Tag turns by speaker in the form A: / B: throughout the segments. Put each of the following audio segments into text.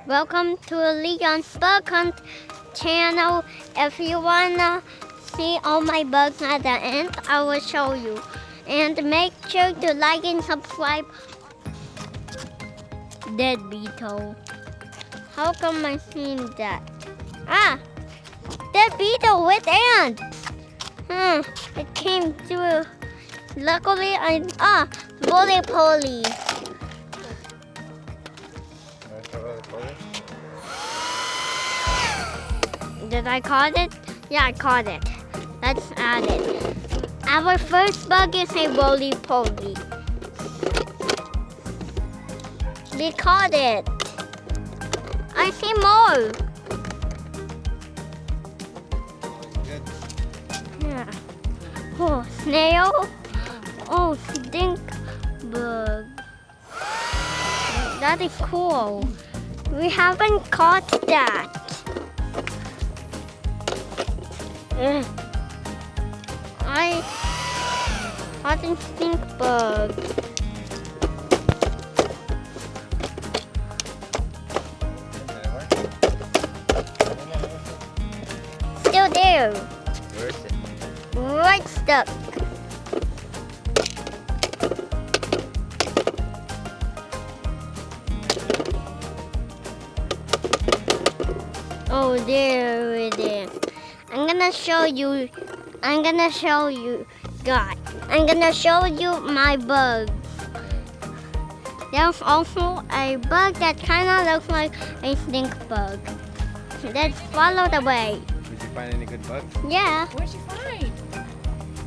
A: Welcome to Leon's Bug Hunt channel. If you wanna see all my bugs at the end, I will show you. And make sure to like and subscribe. Dead beetle. How come I seen that? Ah! Dead beetle with ants! It came through. Luckily, roly-poly. Did I caught it? Yeah, I caught it. Let's add it. Our first bug is a roly-poly. We caught it. I see more. Yeah. Oh, snail. Oh, stink bug. That is cool. We haven't caught that. I caught a stink bug. Still there.
B: Where is it?
A: Right stuck. Oh, there it is. I'm gonna show you God. I'm gonna show you my bug. There's also a bug that kinda looks like a stink bug. Let's follow the way.
B: Did you find any good bugs?
A: Yeah.
C: What'd you find?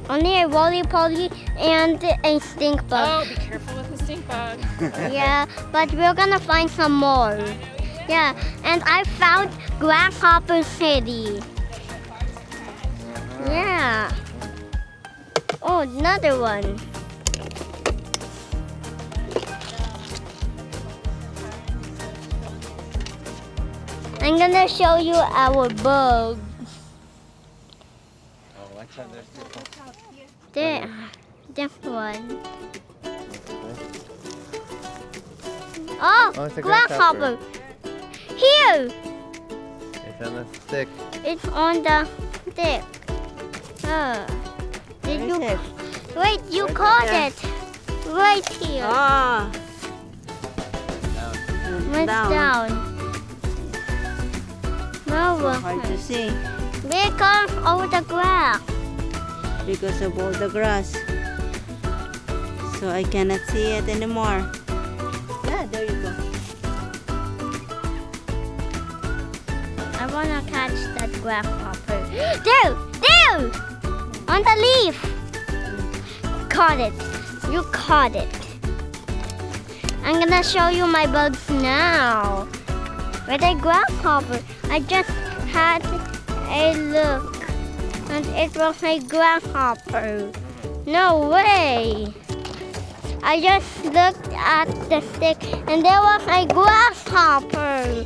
A: Only a roly-poly and a stink bug.
C: Oh, be careful with the stink bug.
A: Yeah, but we're gonna find some more. Yeah, and I found Grasshopper City. Yeah. Oh, another one. I'm gonna show you our bug.
B: Oh, watch out, there's two.
A: There, this one. Oh,
B: Oh, it's a
A: grasshopper. Here,
B: It's on a stick.
A: it's on the stick. Did you? Wait, you caught it. Right here.
C: Ah,
A: It's down. No,
C: hard to see
A: because of the grass.
C: because of all the grass. So I cannot see it anymore. Yeah, there you go.
A: I wanna catch that grasshopper. There! On the leaf! Caught it. You caught it. I'm gonna show you my bugs now. With a grasshopper, I just had a look. And it was a grasshopper. No way! I just looked at the stick and there was a grasshopper.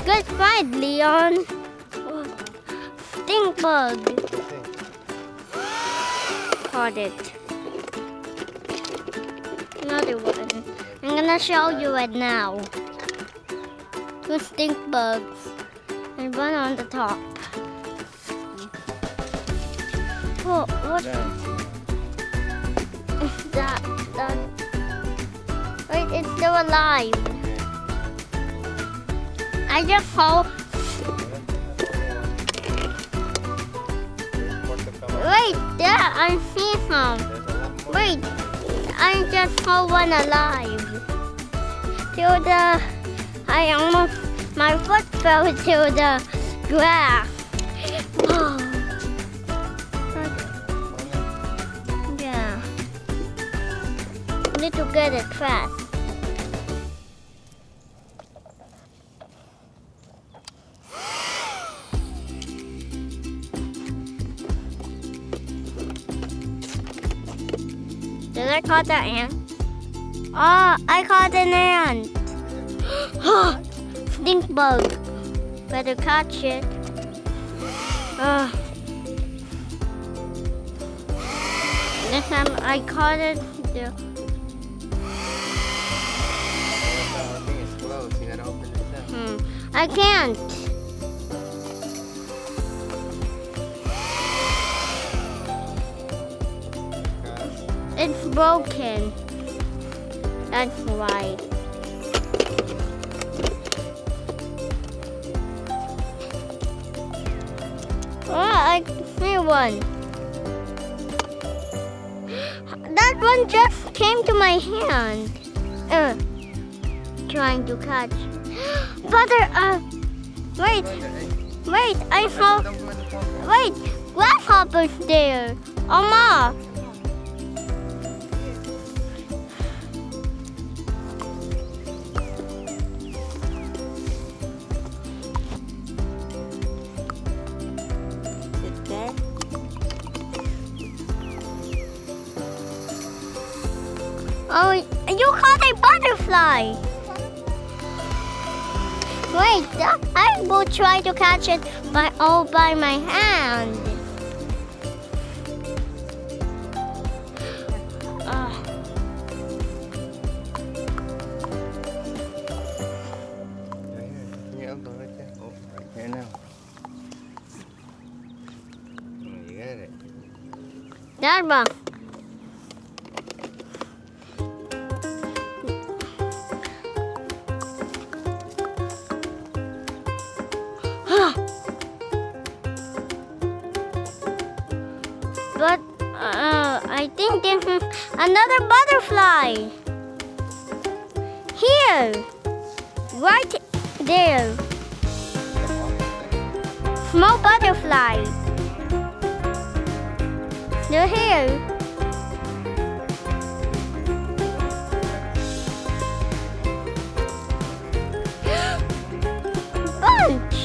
A: Good find, Leon. Stink bug. Caught it. Another one. I'm gonna show you it now. Two stink bugs and one on the top. Oh, what is that? Wait, it's still alive. I just saw. Wait, there, I see some. Wait, I just saw one alive. My foot fell to the grass. Oh. Yeah. Need to get it fast. Did I caught that ant? Oh, I caught an ant. Stink bug. Better catch it. This time I caught it.
B: That one thing is closed. You gotta open it up.
A: I can't. It's broken. That's why. Oh, I see one. That one just came to my hand. Trying to catch. Father, wait, I saw, wait, grasshoppers there. Oma.
C: Sit there.
A: Oh, you caught a butterfly. Wait, I will try to catch it all by my hand.
B: Yeah, go right there. Oh, right here now. Oh, you got it.
A: That one. But I think this is another butterfly. Here, right there. Small butterfly. They're here. Bunch.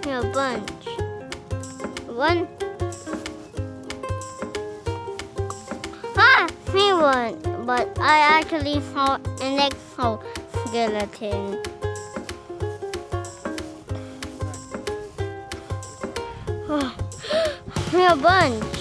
A: A bunch. One. See one. But I actually saw an exoskeleton. A bunch.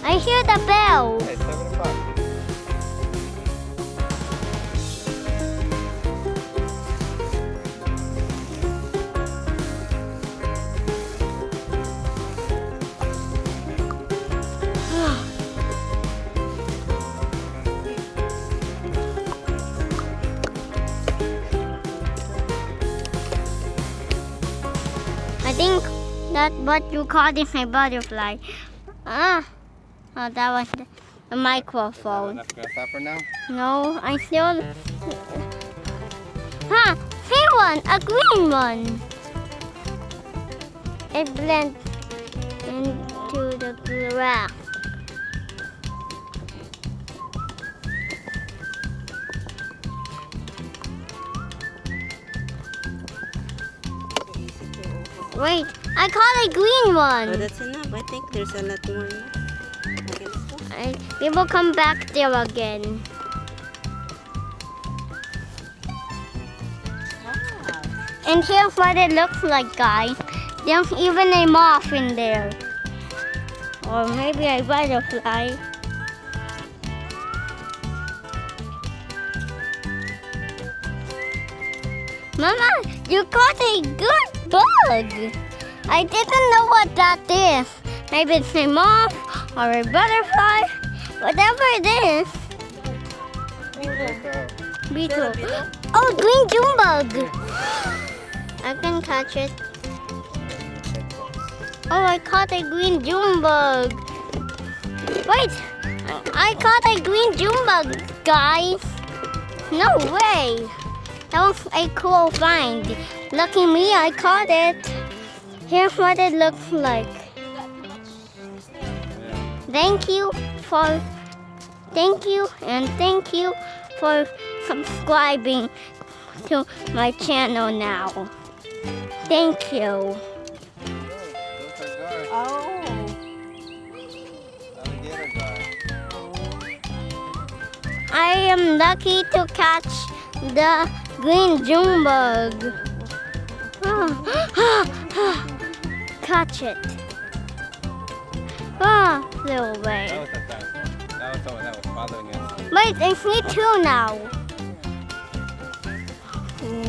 A: I hear the bell.
B: Hey, 7 o'clock.
A: I think that what you call is a butterfly. Oh, that was a microphone.
B: Enough grasshopper now?
A: No, I still. See one, a green one. It blends into the grass. Wait, I caught a green
C: Oh,
A: one.
C: that's enough. I think there's a lot more. Okay, let's go.
A: We will come back there again. And here's what it looks like, guys. There's even a moth in there. Or maybe a butterfly. Mama, you caught a good bug. I didn't know what that is. Maybe it's a moth or a butterfly. Whatever it is. Beetle. Oh, green June bug. I can catch it. Oh, I caught a green June bug. Wait, I caught a green June bug, guys. No way. That was a cool find. Lucky me, I caught it. Here's what it looks like. Thank you and thank you for subscribing to my channel now. Thank you.
B: Go for guard.
C: Oh.
B: Alligator guard.
A: I am lucky to catch the green June bug. Catch it. Flew away.
B: That was the time. That was someone that was following us.
A: Wait, I see two now.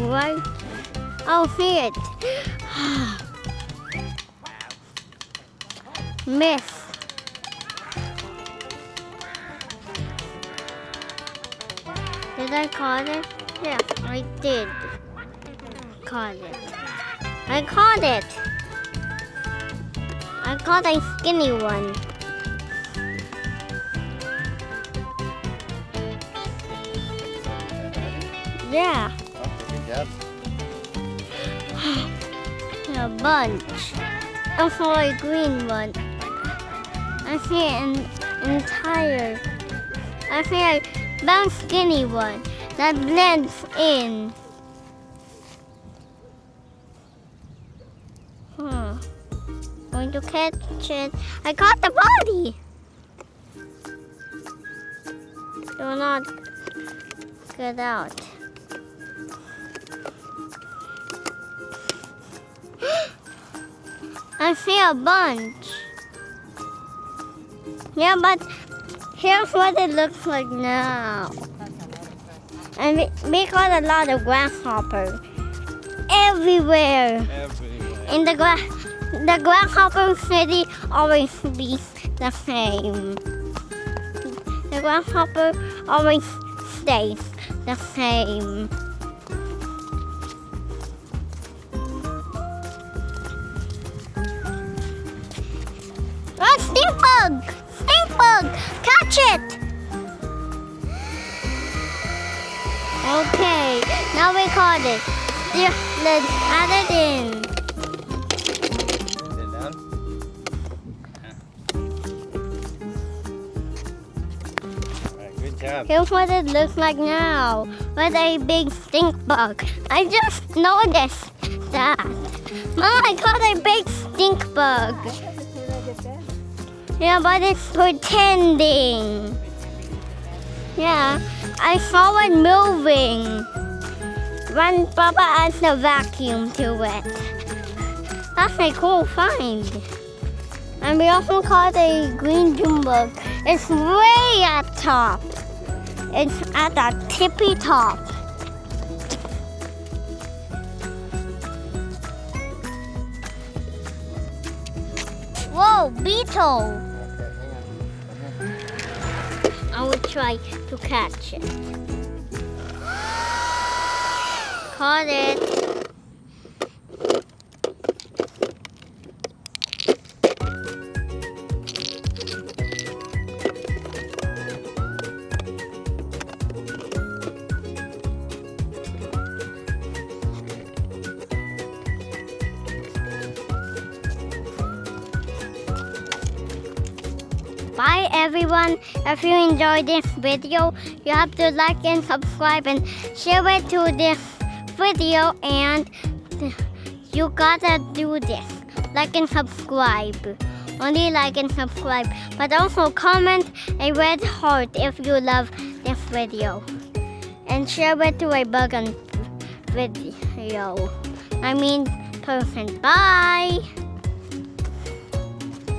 A: Right? I'll see it. Miss. Did I caught it? Yeah, I did. Caught it. I caught it. I caught a skinny one. Yeah,
B: Oh, good job.
A: a bunch. I saw a green one. I see an entire. I see a brown skinny one that blends in. Going to catch it. I caught the body. Do not get out. I see a bunch. Yeah, but here's what it looks like now. And we got a lot of grasshoppers everywhere.
B: Everywhere.
A: In the grasshopper city always be the same. The grasshopper always stays the same. Oh, stink bug! Stink bug! Catch it! Okay, now we caught it. Yeah, let's add it in.
B: Sit down. Alright, good job.
A: Here's what it looks like now with a big stink bug. I just noticed that. Mom, I caught a big stink bug. Yeah, but it's pretending. Yeah, I saw it moving when Papa adds the vacuum to it. That's a cool find. And we also caught a green June bug. It's way at top. It's at the tippy top. Whoa, beetle! I will try to catch it. Caught it. Bye everyone. If you enjoyed this video, you have to like and subscribe and share it to this video, and you gotta do this. Like and subscribe. Only like and subscribe. But also comment a red heart if you love this video. And share it to a bughunt video. I mean person. Bye!